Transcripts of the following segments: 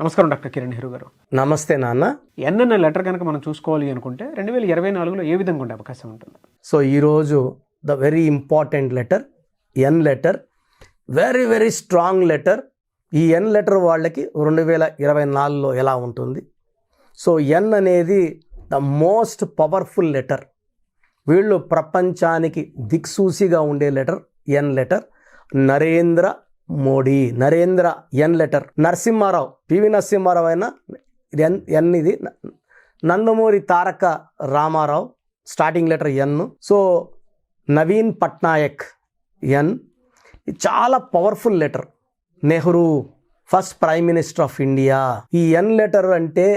నమస్కారం డాక్టర్ కిరణ్ నెహ్రూ గారు. నమస్తే నాన్న. ఎన్ అనే లెటర్ కనుక మనం చూసుకోవాలి అనుకుంటే 2024లో ఏ విధంగా ఉండే అవకాశం ఉంటుంది? సో ఈరోజు the very important letter N letter, very very strong letter. ఈ ఎన్ లెటర్ వాళ్ళకి 2024లో ఎలా ఉంటుంది? సో ఎన్ అనేది ద మోస్ట్ పవర్ఫుల్ లెటర్. వీళ్ళు ప్రపంచానికి దిక్సూసిగా ఉండే letter N letter. Narendra Modi, Narendra N letter. Narasimha Rao, PV Narasimha Rao అయినా ఎన్ ఇది. Nandamuri Taraka Rama Rao starting letter N. So Naveen Patnaik N. చాలా powerful letter. Nehru first prime minister of India. ఈ ఎన్ లెటర్ అంటే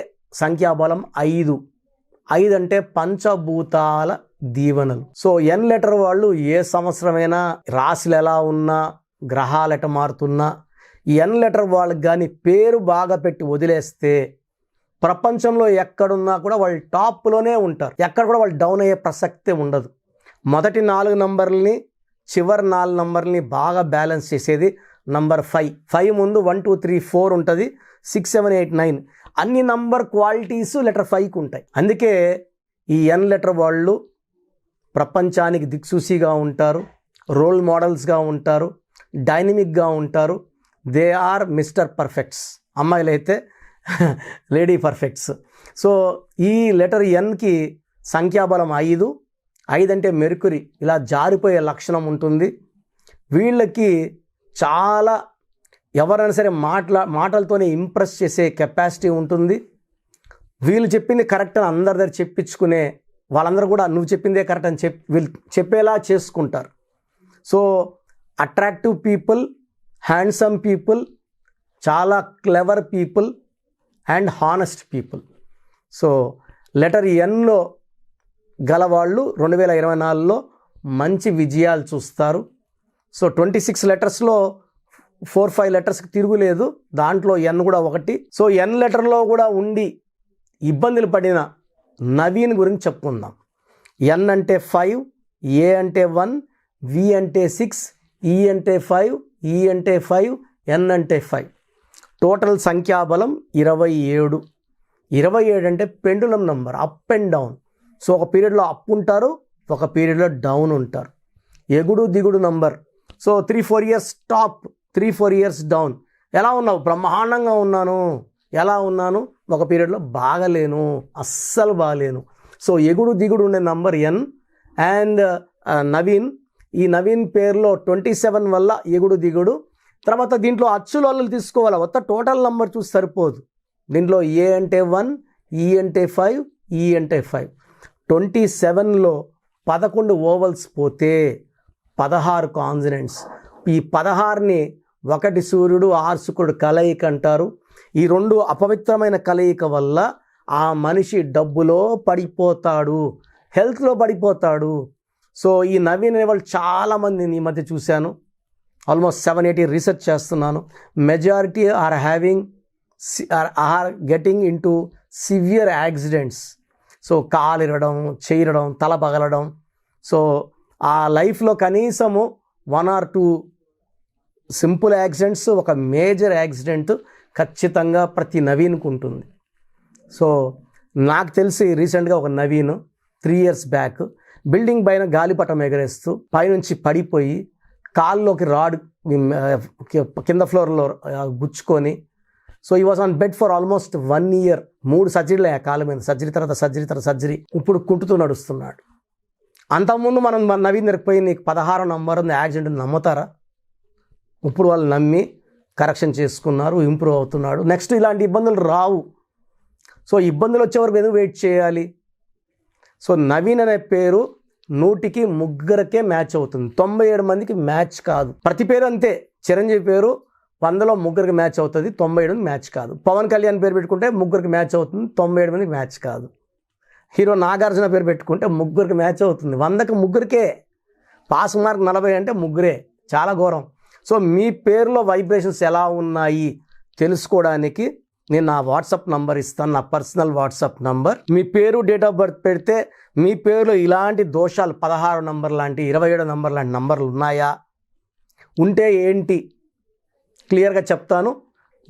సంఖ్యాబలం 5. 5 అంటే పంచభూతాల దీవెనలు. సో ఎన్ లెటర్ వాళ్ళు ఏ సంవత్సరమైనా రాశులు ఎలా ఉన్నా, గ్రహాలు ఎట మారుతున్నా, ఈ ఎన్ లెటర్ వాళ్ళకి కానీ పేరు బాగా పెట్టి వదిలేస్తే ప్రపంచంలో ఎక్కడున్నా కూడా వాళ్ళు టాప్లోనే ఉంటారు. ఎక్కడ కూడా వాళ్ళు డౌన్ అయ్యే ప్రసక్తే ఉండదు. మొదటి 4 నంబర్లని, చివరి 4 నంబర్లని బాగా బ్యాలెన్స్ చేసేది నంబర్ 5. 5 ముందు 1 2 3 4 ఉంటుంది. 6 7 8 9 అన్ని నంబర్ క్వాలిటీస్ లెటర్ 5కి ఉంటాయి. అందుకే ఈ ఎన్ లెటర్ వాళ్ళు ప్రపంచానికి దిక్సూసిగా ఉంటారు, రోల్ మోడల్స్గా ఉంటారు, డైనమిక్గా ఉంటారు. They are mister perfects. అమ్మాయిలైతే లేడీ పర్ఫెక్ట్స్. సో ఈ లెటర్ ఎన్కి సంఖ్యాబలం 5. 5 అంటే మెర్కురీ, ఇలా జారిపోయే లక్షణం ఉంటుంది. వీళ్ళకి చాలా ఎవరైనా సరే మాటలతోనే ఇంప్రెస్ చేసే కెపాసిటీ ఉంటుంది. వీళ్ళు చెప్పింది కరెక్ట్ అని అందరి దగ్గర చెప్పించుకునే వాళ్ళందరూ కూడా నువ్వు చెప్పిందే కరెక్ట్ అని వీళ్ళు చెప్పేలా చేసుకుంటారు. So attractive people, handsome people, చాలా clever people and honest people. So letter ఎన్లో గలవాళ్ళు 2024లో మంచి విజయాలు చూస్తారు. సో 26 లెటర్స్లో 4-5 లెటర్స్కి తిరుగులేదు. దాంట్లో ఎన్ కూడా ఒకటి. సో ఎన్ లెటర్లో కూడా ఉండి ఇబ్బందులు పడిన నవీన్ గురించి చెప్పుకుందాం. ఎన్ అంటే 5, ఏ అంటే 1, వి అంటే 6, ఈ అంటే 5, ఈ అంటే 5, ఎన్ అంటే 5. టోటల్ సంఖ్యాబలం 27. 27 అంటే pendulum number, up and down. So ఒక పీరియడ్లో అప్ ఉంటారు, ఒక పీరియడ్లో డౌన్ ఉంటారు. ఎగుడు దిగుడు number. So 3-4 years top, 3-4 years down. ఎలా ఉన్నావు? బ్రహ్మాండంగా ఉన్నాను. ఎలా ఉన్నాను? ఒక పీరియడ్లో బాగలేను, అస్సలు బాగలేను. సో ఎగుడు దిగుడు ఉండే నంబర్ ఎన్. అండ్ నవీన్, ఈ నవీన్ పేరులో 27 వల్ల ఎగుడు దిగుడు. తర్వాత దీంట్లో అచ్చుల వాళ్ళు తీసుకోవాలి. మొత్తం టోటల్ నంబర్ చూసి సరిపోదు. దీంట్లో ఏ అంటే 1, ఈ అంటే 5, ఈ అంటే 5. 27లో 11 ఓవల్స్ పోతే 16 కాన్సనెంట్స్. ఈ 16ని ఒకటి సూర్యుడు 6 శుక్రుడు కలయిక అంటారు. ఈ 2 అపవిత్రమైన కలయిక వల్ల ఆ మనిషి డబ్బులో పడిపోతాడు, హెల్త్లో పడిపోతాడు. సో ఈ నవీన్ అనే వాళ్ళు చాలామందిని ఈ మధ్య చూశాను. ఆల్మోస్ట్ 7-8 రీసెర్చ్ చేస్తున్నాను. Majority are getting into severe accidents. So కాలు ఇరగడం, చేయడం, తల పగలడం. సో ఆ లైఫ్లో కనీసము 1 or 2 సింపుల్ యాక్సిడెంట్స్, ఒక మేజర్ యాక్సిడెంట్ ఖచ్చితంగా ప్రతి నవీన్కు ఉంటుంది. సో నాకు తెలిసి రీసెంట్గా ఒక నవీన్ 3 ఇయర్స్ బ్యాక్ బిల్డింగ్ పైన గాలిపటం ఎగరేస్తూ పైనుంచి పడిపోయి కాల్లోకి రాడ్ కింద ఫ్లోర్లో గుచ్చుకొని, సో ఈ was on bed for almost 1 year. 3 సర్జరీలు అయ్యా కాళ్ళ మీద. సర్జరీ తర్వాత సర్జరీ. ఇప్పుడు కుంటుతూ నడుస్తున్నాడు. అంతకుముందు మన నవీన్ దొరికిపోయి నీకు 16 నంబర్ ఉంది, యాక్సిడెంట్ నమ్ముతారా? ఇప్పుడు వాళ్ళు నమ్మి కరెక్షన్ చేసుకున్నారు, ఇంప్రూవ్ అవుతున్నాడు. నెక్స్ట్ ఇలాంటి ఇబ్బందులు రావు. సో ఇబ్బందులు వచ్చే వరకు ఎందుకు వెయిట్ చేయాలి? సో నవీన్ అనే పేరు 100కి 3 మ్యాచ్ అవుతుంది, 97 మందికి మ్యాచ్ కాదు. ప్రతి పేరు అంతే. చిరంజీవి పేరు 100లో 3 మ్యాచ్ అవుతుంది, 97 మ్యాచ్ కాదు. పవన్ కళ్యాణ్ పేరు పెట్టుకుంటే 3 మ్యాచ్ అవుతుంది, 97 మందికి మ్యాచ్ కాదు. హీరో నాగార్జున పేరు పెట్టుకుంటే 3 మ్యాచ్ అవుతుంది, 100కి 3 పాస్ మార్క్ 40 అంటే 3. చాలా ఘోరం. సో మీ పేరులో వైబ్రేషన్స్ ఎలా ఉన్నాయి తెలుసుకోవడానికి నేను నా వాట్సాప్ నంబర్ ఇస్తాను, నా పర్సనల్ వాట్సాప్ నంబర్. మీ పేరు, డేట్ ఆఫ్ బర్త్ పెడితే మీ పేరులో ఇలాంటి దోషాలు 16 నంబర్ లాంటి, 27 నంబర్ లాంటి నంబర్లు ఉన్నాయా, ఉంటే ఏంటి క్లియర్గా చెప్తాను.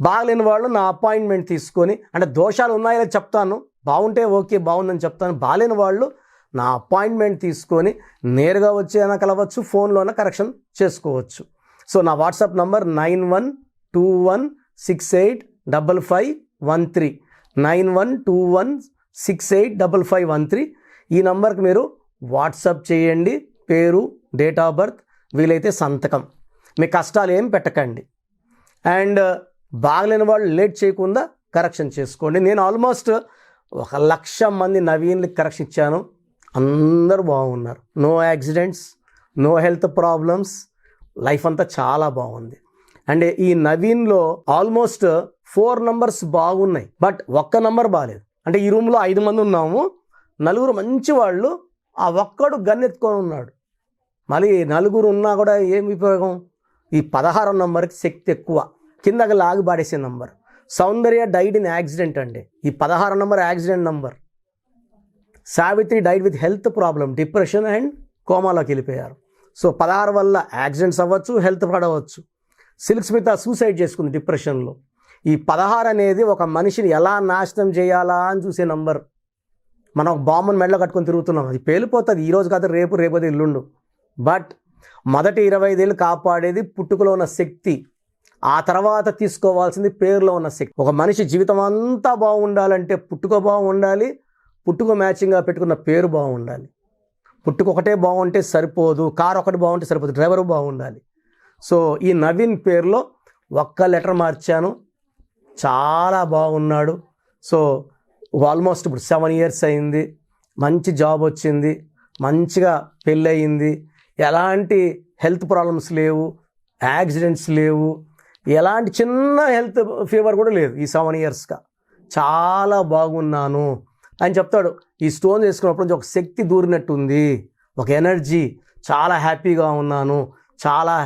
బాగలేని వాళ్ళు నా అపాయింట్మెంట్ తీసుకొని, అంటే దోషాలు ఉన్నాయని చెప్తాను, బాగుంటే ఓకే బాగుందని చెప్తాను, బాగాలేని వాళ్ళు నా అపాయింట్మెంట్ తీసుకొని నేరుగా వచ్చి అయినా కలవచ్చు, ఫోన్లోనే కరెక్షన్ చేసుకోవచ్చు. సో నా వాట్సాప్ నంబర్ 9121685513 9121685513. ఈ నంబర్కి మీరు వాట్సాప్ చేయండి. పేరు, డేట్ ఆఫ్ బర్త్, వీలైతే సంతకం. మీ కష్టాలు ఏం పెట్టకండి. అండ్ బాగలేని వాళ్ళు లేట్ చేయకుండా కరెక్షన్ చేసుకోండి. నేను ఆల్మోస్ట్ 1,00,000 మంది నవీన్లకి కరెక్షన్ ఇచ్చాను. అందరూ బాగున్నారు. No accidents, no health problems, life అంతా చాలా బాగుంది. అండ్ ఈ నవీన్లో ఆల్మోస్ట్ 4 నంబర్స్ బాగున్నాయి, బట్ ఒక్క నంబర్ బాగాలేదు. అంటే ఈ రూమ్లో 5 మంది ఉన్నాము, 4 మంచి వాళ్ళు, ఆ ఒక్కడు గన్నెత్తుకొని ఉన్నాడు. మళ్ళీ 4 ఉన్నా కూడా ఏమి ఉపయోగం? ఈ 16 నంబర్కి శక్తి ఎక్కువ, కిందకి లాగి పాడేసే number. Soundarya died in accident అండి. ఈ 16 number accident number. Savitri died with health problem, depression and కోమాలోకి వెళ్ళిపోయారు. సో 16 వల్ల యాక్సిడెంట్స్ అవ్వచ్చు, హెల్త్ పడవచ్చు. సిల్క్ స్మిత సూసైడ్ చేసుకుంది డిప్రెషన్లో. ఈ 16 అనేది ఒక మనిషిని ఎలా నాశనం చేయాలా అని చూసే నంబర్. మనం ఒక బాంబుని మెడలో కట్టుకొని తిరుగుతున్నాం, అది పేలిపోతుంది ఈరోజు కాదు, రేపు ఎల్లుండు. బట్ మొదటి 25 ఏళ్ళు కాపాడేది పుట్టుకలో ఉన్న శక్తి, ఆ తర్వాత తీసుకోవాల్సింది పేరులో ఉన్న శక్తి. ఒక మనిషి జీవితం అంతా బాగుండాలంటే పుట్టుక బాగుండాలి, పుట్టుక మ్యాచింగ్గా పెట్టుకున్న పేరు బాగుండాలి. పుట్టుక ఒకటే బాగుంటే సరిపోదు, కారు ఒకటి బాగుంటే సరిపోదు, డ్రైవరు బాగుండాలి. సో ఈ నవీన్ పేరులో ఒక్క లెటర్ మార్చాను, చాలా బాగున్నాడు. సో ఆల్మోస్ట్ ఇప్పుడు 7 ఇయర్స్ అయింది, మంచి జాబ్ వచ్చింది, మంచిగా పెళ్ళి అయింది, ఎలాంటి హెల్త్ ప్రాబ్లమ్స్ లేవు, యాక్సిడెంట్స్ లేవు, ఎలాంటి చిన్న హెల్త్ ఫీవర్ కూడా లేదు ఈ 7 ఇయర్స్గా. చాలా బాగున్నాను అని చెప్తాడు. ఈ స్టోన్ వేసుకున్నప్పుడు నుంచి ఒక శక్తి దూరినట్టుంది, ఒక ఎనర్జీ, చాలా హ్యాపీగా ఉన్నాను, చాలా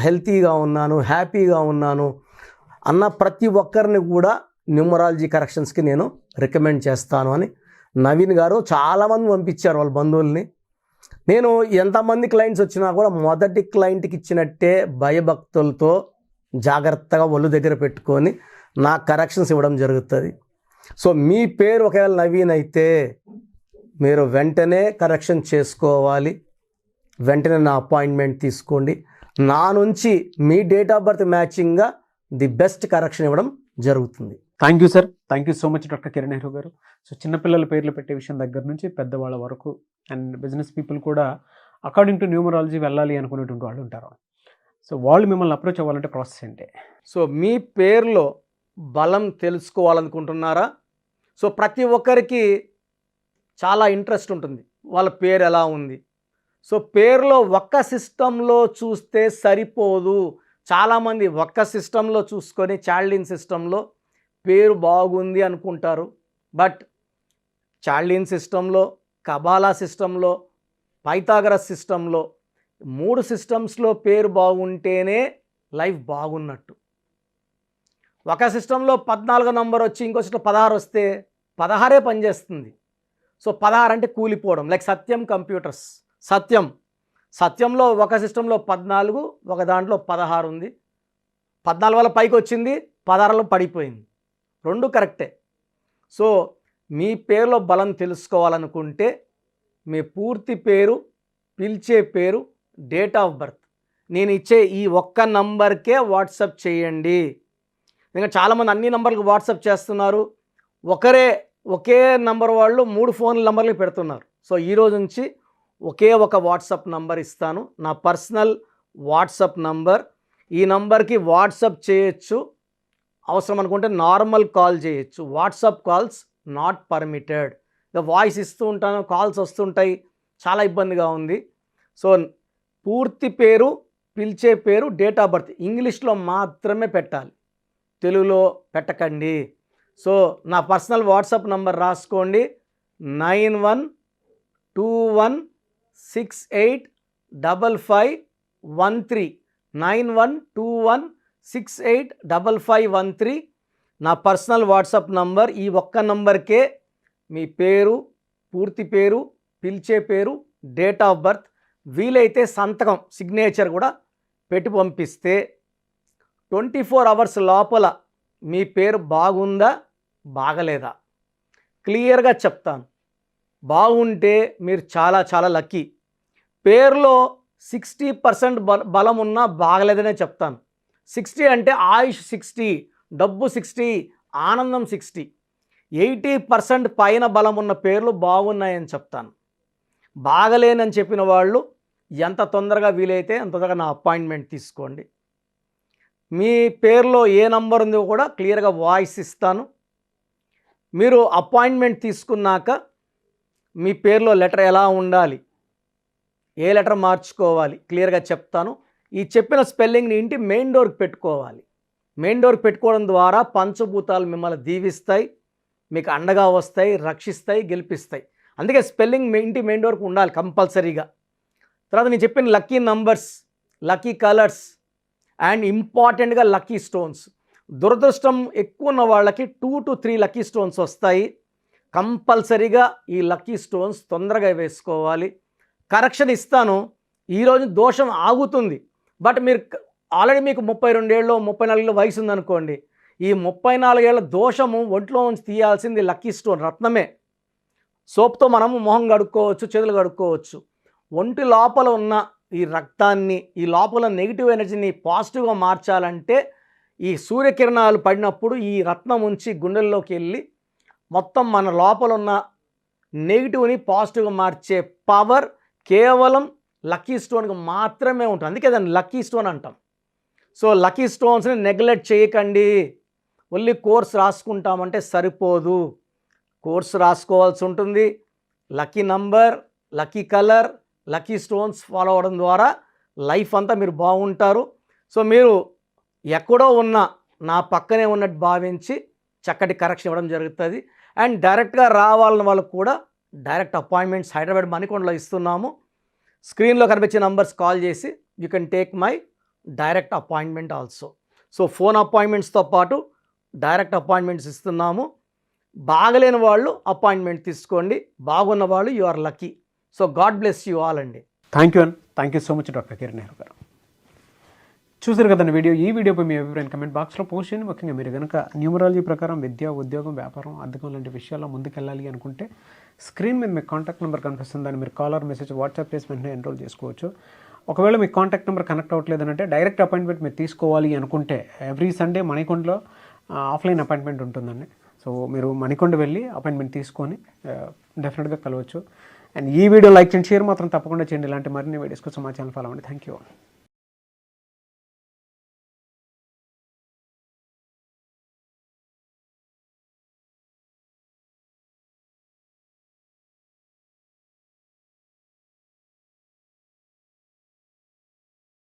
హెల్తీగా ఉన్నాను, హ్యాపీగా ఉన్నాను అన్న ప్రతి ఒక్కరిని కూడా న్యూమరాలజీ కరెక్షన్స్కి నేను రికమెండ్ చేస్తాను అని నవీన్ గారు చాలామంది పంపించారు వాళ్ళ బంధువుల్ని. నేను ఎంతమంది క్లయింట్స్ వచ్చినా కూడా మొదటి క్లయింట్కి ఇచ్చినట్టే భయభక్తులతో జాగ్రత్తగా ఒళ్ళు దగ్గర పెట్టుకొని నా కరెక్షన్స్ ఇవ్వడం జరుగుతుంది. సో మీ పేరు ఒకవేళ నవీన్ అయితే మీరు వెంటనే కరెక్షన్ చేసుకోవాలి, వెంటనే నా అపాయింట్మెంట్ తీసుకోండి. నా నుంచి మీ డేట్ ఆఫ్ బర్త్ మ్యాచింగ్గా ది బెస్ట్ కరెక్షన్ ఇవ్వడం జరుగుతుంది. Thank you sir, thank you so much doctor Kiran Nehru garu. So చిన్నపిల్లల పేర్లు పెట్టే విషయం దగ్గర నుంచి పెద్దవాళ్ళ వరకు అండ్ బిజినెస్ పీపుల్ కూడా అకార్డింగ్ టు న్యూమరాలజీ వెళ్ళాలి అనుకునేటువంటి వాళ్ళు ఉంటారు. సో వాళ్ళు మిమ్మల్ని అప్రోచ్ అవ్వాలంటే ప్రాసెస్ ఏంటి? సో మీ పేరులో బలం తెలుసుకోవాలనుకుంటున్నారా? సో ప్రతి ఒక్కరికి చాలా ఇంట్రెస్ట్ ఉంటుంది, వాళ్ళ పేరు ఎలా ఉంది. సో పేరులో ఒక్క సిస్టంలో చూస్తే సరిపోదు. చాలామంది ఒక్క సిస్టంలో చూసుకొని చాల్డిన్ సిస్టంలో పేరు బాగుంది అనుకుంటారు. బట్ చాల్డిన్ సిస్టంలో, కబాలా సిస్టంలో, పైథాగరస్ సిస్టంలో 3 సిస్టమ్స్లో పేరు బాగుంటేనే లైఫ్ బాగున్నట్టు. ఒక సిస్టంలో 14 నంబర్ వచ్చి ఇంకో సిస్టం 16 వస్తే 16 పనిచేస్తుంది. సో 16 అంటే కూలిపోవడం. లైక్ సత్యం కంప్యూటర్స్, సత్యంలో ఒక సిస్టంలో 14, ఒక దాంట్లో 16 ఉంది. 14 వల్ల పైకి వచ్చింది, 16లో పడిపోయింది. 2 కరెక్టే. సో మీ పేరులో బలం తెలుసుకోవాలనుకుంటే మీ పూర్తి పేరు, పిలిచే పేరు, డేట్ ఆఫ్ బర్త్ నేను ఇచ్చే ఈ ఒక్క నంబర్కే వాట్సాప్ చేయండి. ఇంకా చాలామంది అన్ని నంబర్లకు వాట్సాప్ చేస్తున్నారు. ఒకే నంబర్ వాళ్ళు 3 ఫోన్ నంబర్లు పెడుతున్నారు. సో ఈరోజు నుంచి ఒకే ఒక వాట్సాప్ నంబర్ ఇస్తాను, నా పర్సనల్ వాట్సాప్ నంబర్. ఈ నంబర్కి వాట్సాప్ చేయొచ్చు, అవసరం అనుకుంటే నార్మల్ కాల్ చేయొచ్చు. WhatsApp calls not permitted. ఇక వాయిస్ ఇస్తూ ఉంటాను, కాల్స్ వస్తుంటాయి, చాలా ఇబ్బందిగా ఉంది. సో పూర్తి పేరు, పిలిచే పేరు, డేట్ ఆఫ్ బర్త్ ఇంగ్లీష్లో మాత్రమే పెట్టాలి, తెలుగులో పెట్టకండి. సో నా పర్సనల్ వాట్సాప్ నంబర్ రాసుకోండి, 9121685513 9121685513 నా పర్సనల్ వాట్సాప్ నంబర్. ఈ ఒక్క నంబర్కే మీ పేరు, పూర్తి పేరు, పిలిచే పేరు, డేట్ ఆఫ్ బర్త్, వీలైతే సంతకం, సిగ్నేచర్ కూడా పెట్టి పంపిస్తే 24 అవర్స్ లోపల మీ పేరు బాగుందా బాగలేదా క్లియర్గా చెప్తాను. బాగుంటే మీరు చాలా చాలా లక్కీ. పేరులో 60% బలం ఉన్నా బాగలేదనే చెప్తాను. 60 అంటే ఆయుష్ 60, డబ్బు 60, ఆనందం 60. 80% పైన బలం ఉన్న పేర్లు బాగున్నాయని చెప్తాను. బాగలేనని చెప్పిన వాళ్ళు ఎంత తొందరగా వీలైతే అంత తొందరగా నా అపాయింట్మెంట్ తీసుకోండి. మీ పేరులో ఏ నంబర్ ఉందో కూడా క్లియర్గా వాయిస్ ఇస్తాను. మీరు అపాయింట్మెంట్ తీసుకున్నాక మీ పేరులో లెటర్ ఎలా ఉండాలి, ఏ లెటర్ మార్చుకోవాలి క్లియర్గా చెప్తాను. ఈ చెప్పిన స్పెల్లింగ్ని ఇంటి మెయిన్ డోర్కి పెట్టుకోవాలి. మెయిన్ డోర్కి పెట్టుకోవడం ద్వారా పంచభూతాలు మిమ్మల్ని దీవిస్తాయి, మీకు అండగా వస్తాయి, రక్షిస్తాయి, గెలిపిస్తాయి. అందుకే స్పెల్లింగ్ ఇంటి మెయిన్ డోర్కి ఉండాలి కంపల్సరీగా. తర్వాత నేను చెప్పిన lucky numbers, lucky colours and ఇంపార్టెంట్గా లక్కీ స్టోన్స్. దురదృష్టం ఎక్కువ ఉన్న వాళ్ళకి 2 to 3 లక్కీ స్టోన్స్ వస్తాయి. కంపల్సరీగా ఈ లక్కీ స్టోన్స్ తొందరగా వేసుకోవాలి. కరెక్షన్ ఇస్తాను. ఈరోజు దోషం ఆగుతుంది. బట్ మీరు ఆల్రెడీ మీకు 32 ఏళ్ళు 34 ఏళ్ళ వయసు ఉందనుకోండి, ఈ 34 ఏళ్ళ దోషము ఒంట్లో నుంచి తీయాల్సింది లక్కీ స్టోన్ రత్నమే. సోప్తో మనము మొహం కడుక్కోవచ్చు, చేతులు కడుక్కోవచ్చు. ఒంటి లోపల ఉన్న ఈ రక్తాన్ని, ఈ లోపల నెగిటివ్ ఎనర్జీని పాజిటివ్గా మార్చాలంటే ఈ సూర్యకిరణాలు పడినప్పుడు ఈ రత్నం ఉంచి గుండెల్లోకి వెళ్ళి మొత్తం మన లోపల ఉన్న నెగిటివ్ని పాజిటివ్గా మార్చే పవర్ కేవలం లక్కీ స్టోన్కి మాత్రమే ఉంటుంది. అందుకే దాన్ని లక్కీ స్టోన్ అంటాం. సో లక్కీ స్టోన్స్ని నెగ్లెక్ట్ చేయకండి. ఓన్లీ కోర్స్ రాసుకుంటామంటే సరిపోదు, కోర్స్ రాసుకోవాల్సి ఉంటుంది. Lucky number, lucky colour, lucky stones follow అవ్వడం ద్వారా లైఫ్ అంతా మీరు బాగుంటారు. సో మీరు ఎక్కడో ఉన్న నా పక్కనే ఉన్నట్టు భావించి చక్కటి కరెక్షన్ ఇవ్వడం జరుగుతుంది. అండ్ డైరెక్ట్గా రావాలని వాళ్ళకు కూడా డైరెక్ట్ అపాయింట్మెంట్స్ హైదరాబాద్ మణికొండలో ఇస్తున్నాము. స్క్రీన్లో కనిపించే నంబర్స్ కాల్ చేసి you can take my direct appointment also. So phone అపాయింట్మెంట్స్తో పాటు డైరెక్ట్ అపాయింట్మెంట్స్ ఇస్తున్నాము. బాగలేని వాళ్ళు అపాయింట్మెంట్ తీసుకోండి, బాగున్న వాళ్ళు you are lucky. So God bless you all అండి. Thank you so much doctor Kiran Nehru garu. చూసారు కదండి వీడియో. ఈ వీడియోపై మీ అభిప్రాయం కమెంట్ బాక్స్లో పోస్ట్ చేయండి. ముఖ్యంగా మీరు కనుక న్యూమరాలజీ ప్రకారం విద్య, ఉద్యోగం, వ్యాపారం, అద్దెకం లాంటి విషయాల్లో ముందుకెళ్ళాలి అనుకుంటే స్క్రీన్ మీద మీ కాంటాక్ట్ నెంబర్ కనిపిస్తుంది. దాన్ని మీరు కాలర్ మెసేజ్ వాట్సాప్ చేసి వెంటనే ఎన్రోల్ చేసుకోవచ్చు. ఒకవేళ మీ కాంటాక్ట్ నెంబర్ కనెక్ట్ అవ్వట్లేదంటే డైరెక్ట్ అపాయింట్మెంట్ మీరు తీసుకోవాలి అనుకుంటే ఎవ్రీ సండే మణికొండలో ఆఫ్లైన్ అపాయింట్మెంట్ ఉంటుందండి. సో మీరు మణికొండ వెళ్ళి అపాయింట్మెంట్ తీసుకొని డెఫినెట్గా కలవచ్చు. అండ్ ఈ వీడియో లైక్ చేయండి, షేర్ మాత్రం తప్పకుండా చేయండి. ఇలాంటి మరిన్ని వీడియోస్ కోసం మా ఛానల్ ఫాలో అవ్వండి. Thank you.